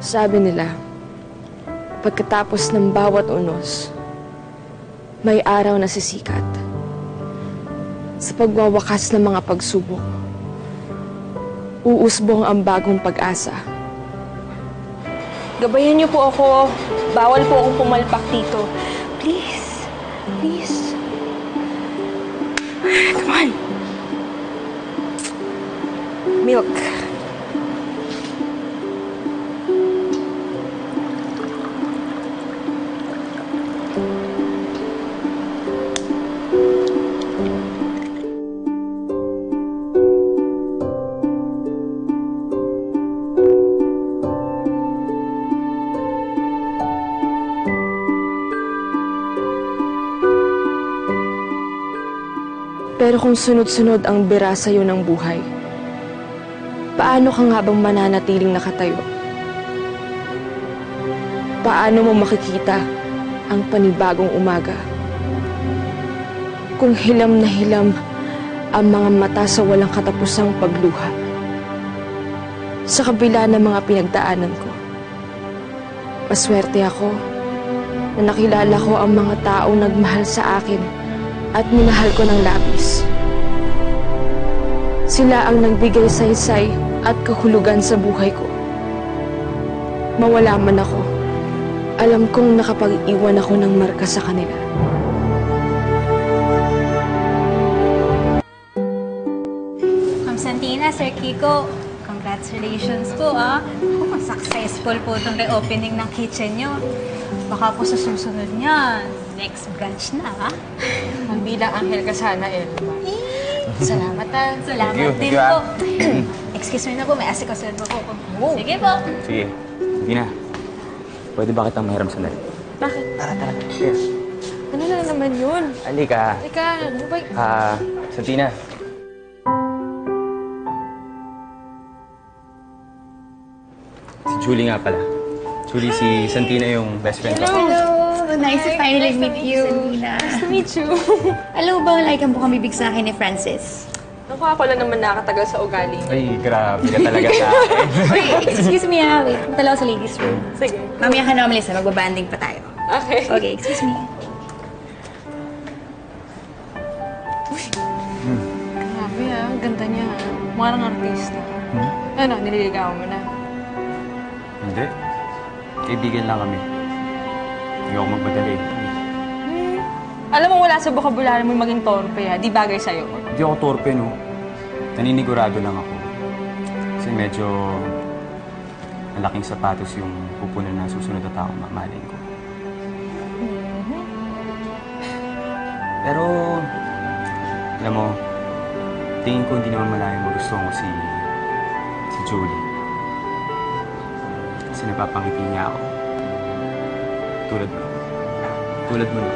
Sabi nila, pagkatapos ng bawat unos, may araw na sisikat. Sa pagwawakas ng mga pagsubok, uusbong ang bagong pag-asa. Gabayan niyo po ako. Bawal po akong pumalpak dito. Please. Please. Come on. Milk. Pero kung sunod-sunod ang bira sa'yo ng buhay, paano ka nga bang mananatiling nakatayo? Paano mo makikita ang panibagong umaga? Kung hilam na hilam ang mga mata sa walang katapusang pagluha. Sa kabila ng mga pinagdaanan ko, maswerte ako na nakilala ko ang mga taong nagmahal sa akin at minahal ko ng labis. Sila ang nagbigay saysay at kahulugan sa buhay ko. Mawala man ako, alam kong nakapag-iwan ako ng marka sa kanila. Ma'am Santina, Sir Kiko, congratulations po successful po itong reopening ng kitchen nyo. Baka po sa susunod niya, next branch na Ang bilang anghel ka sana, Elma. Salamat Salamat din po. Excuse me na po, may asikasunod po po. Sige po. Sige. Sige na. Pwede ba kitang mahiram sandali? Bakit? Tara. Yes. Ano na naman yun? Halika. Halika, ano ba? Santina. Si Julie nga pala. Julie, si Santina yung best friend ko. Hello! Nice to finally meet you. Nice to meet you. Alam mo ba, like ang bukang bibig sa akin ni Francis? Naku, ako lang naman nakatagal sa ugali. Ay, grabe ka talaga sa akin. Wait, excuse me wait. Punta lang ako sa ladies room. Sige. Mamaya ka na, Melissa. Magbabanding pa tayo. Okay. Okay, excuse me. Grabe ang ganda niya. Marang artista. Ano, nililigawan mo na? Hindi. Kaibigan lang kami. Hindi ako magmadali. Alam mo, wala sa bokabularyo mo maging torpe, ha? Di bagay sa'yo. Hindi ako torpe, no? Naninigurado lang ako. Kasi medyo malaking sapatos yung pupunan na susunod na taong mamahalin ko. Pero, alam mo, tingin ko hindi naman malayang magustuhan ko si Julie. Kasi napapangiti niya ako. Tulad mo na.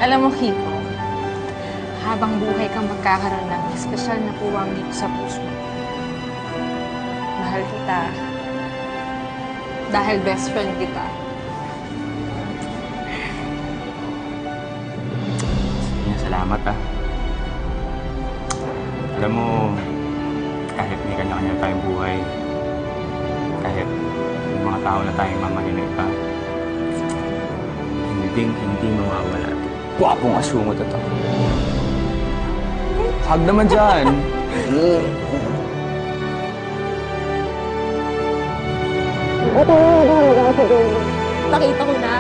Alam mo, Kiko, habang buhay kang magkakaroon ng espesyal na puwang dito sa puso mo. Mahal kita. Dahil best friend kita. Sige, salamat Alam mo, kahit may kanya-kanya tayong buhay, kahit yung mga tao na tayong mamahinay pa, hindi mawawala. Gwapong asungot ito. Hug naman dyan. Nakita ko na.